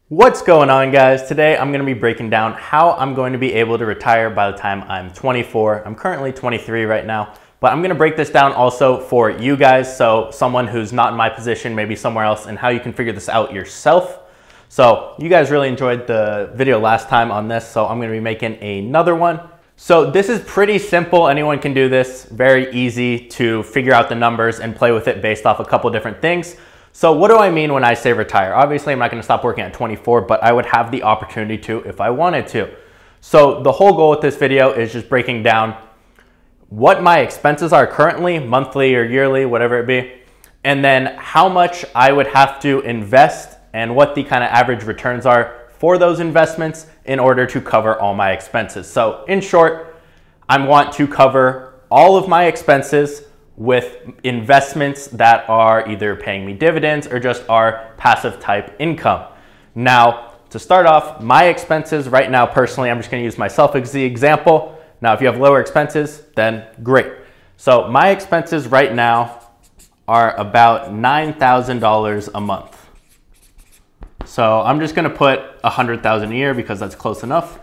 What's going on, guys? Today I'm going to be breaking down how I'm going to be able to retire by the time I'm 24. I'm currently 23 right now, but I'm going to break this down also for you guys, so someone who's not in my position, maybe somewhere else, and how you can figure this out yourself. So you guys really enjoyed the video last time on this, so I'm going to be making another one. So this is pretty simple. Anyone can do this. Very easy to figure out the numbers and play with it based off a couple different things. So what do I mean when I say retire? Obviously, I'm not going to stop working at 24, but I would have the opportunity to if I wanted to. So the whole goal with this video is just breaking down what my expenses are currently, monthly or yearly, whatever it be, and then how much I would have to invest and what the kind of average returns are for those investments in order to cover all my expenses. So in short, I want to cover all of my expenses with investments that are either paying me dividends or just are passive type income. Now, to start off, my expenses right now, personally, I'm just gonna use myself as the example. Now, if you have lower expenses, then great. So my expenses right now are about $9,000 a month. So I'm just gonna put 100,000 a year because that's close enough.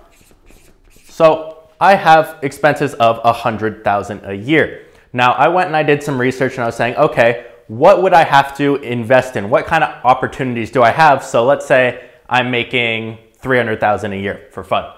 So I have expenses of 100,000 a year. Now, I went and I did some research and I was saying, okay, what would I have to invest in? What kind of opportunities do I have? So let's say I'm making 300,000 a year for fun.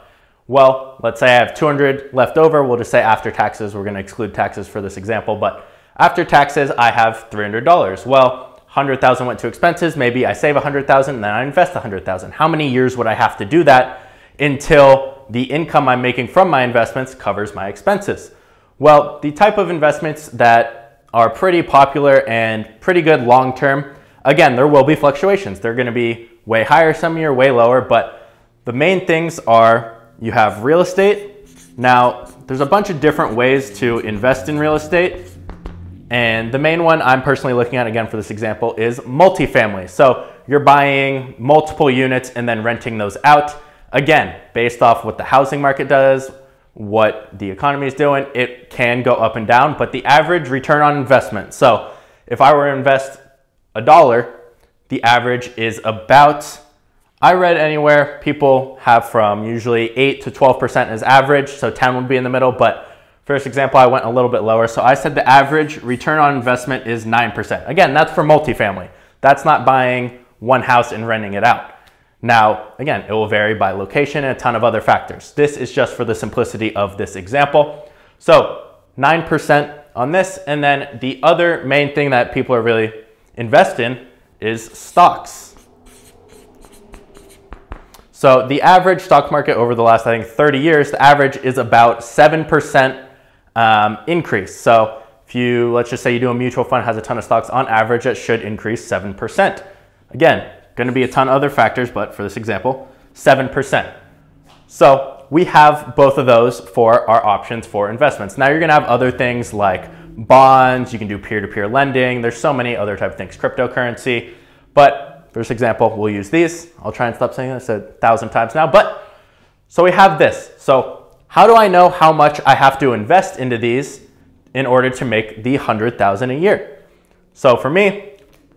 Well, let's say I have 200 left over. We'll just say after taxes. We're going to exclude taxes for this example, but after taxes, I have $300. Well, 100,000 went to expenses. Maybe I save 100,000 and then I invest 100,000. How many years would I have to do that until the income I'm making from my investments covers my expenses? Well, the type of investments that are pretty popular and pretty good long-term, again, there will be fluctuations. They're going to be way higher some year, way lower, but the main things are you have real estate. Now, there's a bunch of different ways to invest in real estate, and the main one I'm personally looking at, again, for this example, is multifamily. So you're buying multiple units and then renting those out. Again, based off what the housing market does, what the economy is doing, it can go up and down, but the average return on investment. So if I were to invest $1, the average is about, I read anywhere, people have from usually 8 to 12% as average, so 10 would be in the middle, but for this example, I went a little bit lower. So I said the average return on investment is 9%. Again, that's for multifamily. That's not buying one house and renting it out. Now, again, it will vary by location and a ton of other factors. This is just for the simplicity of this example. So 9% on this, and then the other main thing that people are really invest in is stocks. So the average stock market over the last, I think, 30 years, the average is about 7% increase. So if you, let's just say you do a mutual fund, has a ton of stocks, on average, it should increase 7%. Again, going to be a ton of other factors, but for this example, 7%. So we have both of those for our options for investments. Now you're going to have other things like bonds. You can do peer-to-peer lending. There's so many other type of things, cryptocurrency. But for this example, we'll use these. I'll try and stop saying this 1,000 times now. But so we have this. So how do I know how much I have to invest into these in order to make the 100,000 a year? So for me,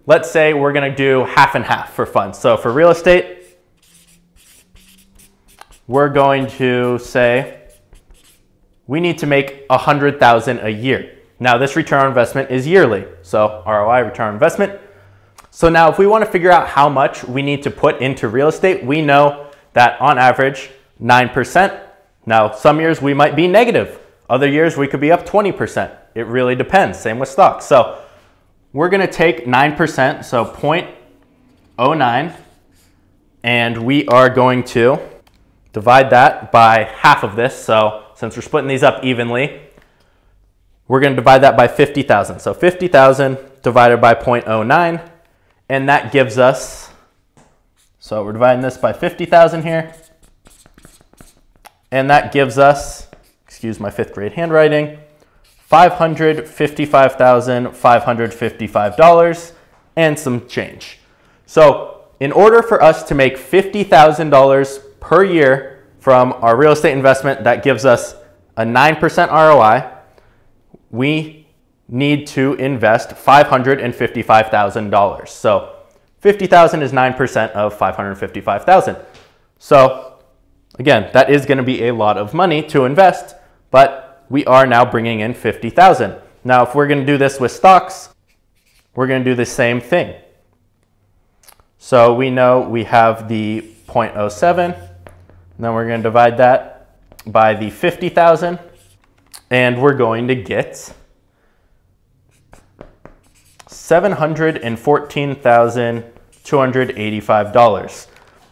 let's say we're going to do half and half for fun. So for real estate, we're going to say we need to make 100,000 a year. Now this return on investment is yearly. So ROI, return on investment. So now if we want to figure out how much we need to put into real estate, we know that on average, 9%. Now some years we might be negative. Other years we could be up 20%. It really depends. Same with stocks. So we're going to take 9%, so 0.09, and we are going to divide that by half of this. So since we're splitting these up evenly, we're going to divide that by 50,000. So 50,000 divided by 0.09, and that gives us, so we're dividing this by 50,000 here, and that gives us, excuse my 5th grade handwriting, $555,555 and some change. So in order for us to make $50,000 per year from our real estate investment, that gives us a 9% ROI, we need to invest $555,000. So 50,000 is 9% of 555,000. So again, that is going to be a lot of money to invest, but we are now bringing in 50,000. Now, if we're going to do this with stocks, we're going to do the same thing. So we know we have the 0.07, and then we're going to divide that by the 50,000, and we're going to get $714,285.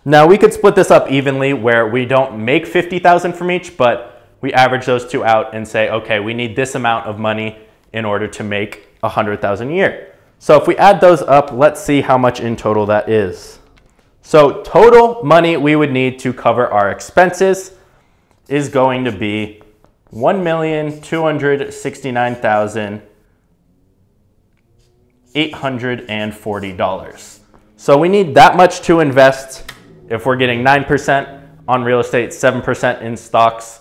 Now we could split this up evenly where we don't make 50,000 from each, but we average those two out and say, okay, we need this amount of money in order to make 100,000 a year. So if we add those up, let's see how much in total that is. So total money we would need to cover our expenses is going to be $1,269,840. So we need that much to invest if we're getting 9% on real estate, 7% in stocks.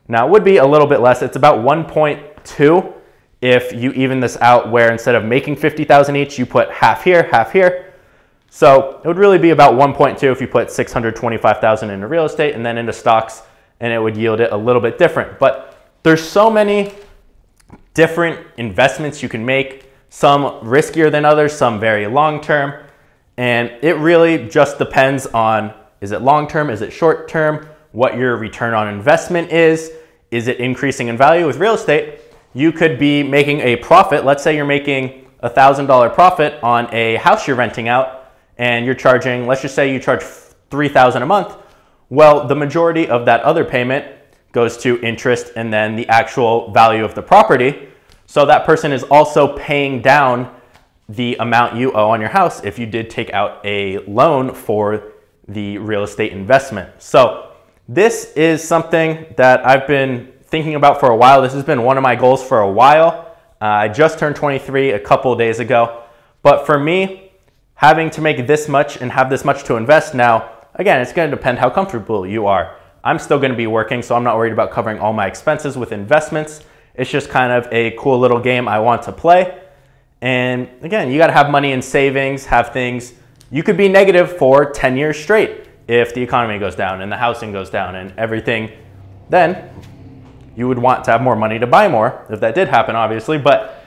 Now it would be a little bit less. It's about 1.2 if you even this out, where instead of making 50,000 each, you put half here, half here. So it would really be about 1.2 if you put 625,000 into real estate and then into stocks, and it would yield it a little bit different. But there's so many different investments you can make, some riskier than others, some very long-term. And it really just depends on, is it long-term, is it short-term, what your return on investment is it increasing in value? With real estate, you could be making a profit. Let's say you're making $1,000 profit on a house you're renting out, and you're charging, let's just say you charge $3,000 a month. Well, the majority of that other payment goes to interest and then the actual value of the property. So that person is also paying down the amount you owe on your house if you did take out a loan for the real estate investment. So this is something that I've been thinking about for a while. This has been one of my goals for a while. I just turned 23 a couple days ago. But for me, having to make this much and have this much to invest now, again, it's going to depend how comfortable you are. I'm still going to be working, so I'm not worried about covering all my expenses with investments. It's just kind of a cool little game I want to play. And again, you got to have money in savings, have things. You could be negative for 10 years straight if the economy goes down and the housing goes down and everything. Then you would want to have more money to buy more if that did happen, obviously. But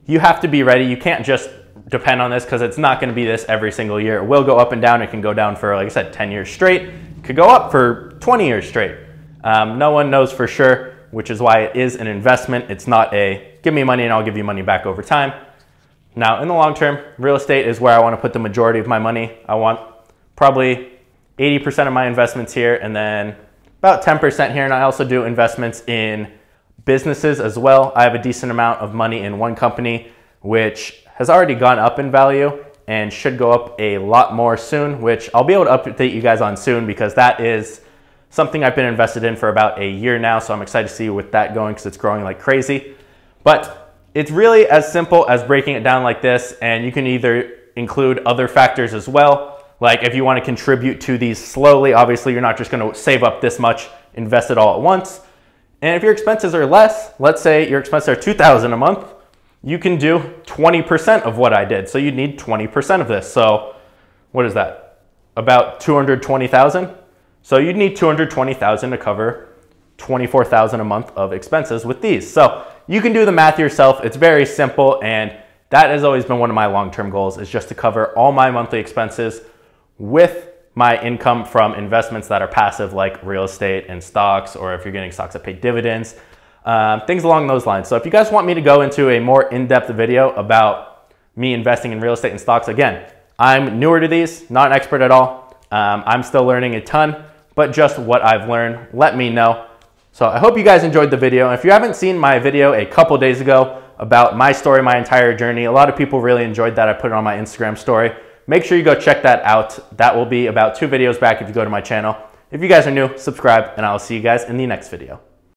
you have to be ready. You can't just depend on this because it's not going to be this every single year. It will go up and down. It can go down for, like I said, 10 years straight. It could go up for 20 years straight. No one knows for sure, which is why it is an investment. It's not a give me money and I'll give you money back over time. Now, in the long term, real estate is where I want to put the majority of my money. I want probably 80% of my investments here and then about 10% here. And I also do investments in businesses as well. I have a decent amount of money in one company, which has already gone up in value and should go up a lot more soon, which I'll be able to update you guys on soon because that is something I've been invested in for about a year now. So I'm excited to see with that going because it's growing like crazy. But it's really as simple as breaking it down like this, and you can either include other factors as well. Like if you want to contribute to these slowly, obviously you're not just going to save up this much, invest it all at once. And if your expenses are less, let's say your expenses are $2,000 a month, you can do 20% of what I did. So you need 20% of this. So what is that? About 220,000. So you'd need 220,000 to cover 24,000 a month of expenses with these. So you can do the math yourself. It's very simple, and that has always been one of my long-term goals, is just to cover all my monthly expenses with my income from investments that are passive, like real estate and stocks, or if you're getting stocks that pay dividends, things along those lines. So if you guys want me to go into a more in-depth video about me investing in real estate and stocks, again, I'm newer to these, not an expert at all. I'm still learning a ton, but just what I've learned, let me know. So I hope you guys enjoyed the video. If you haven't seen my video a couple days ago about my story, my entire journey, a lot of people really enjoyed that. I put it on my Instagram story. Make sure you go check that out. That will be about 2 videos back if you go to my channel. If you guys are new, subscribe, and I'll see you guys in the next video.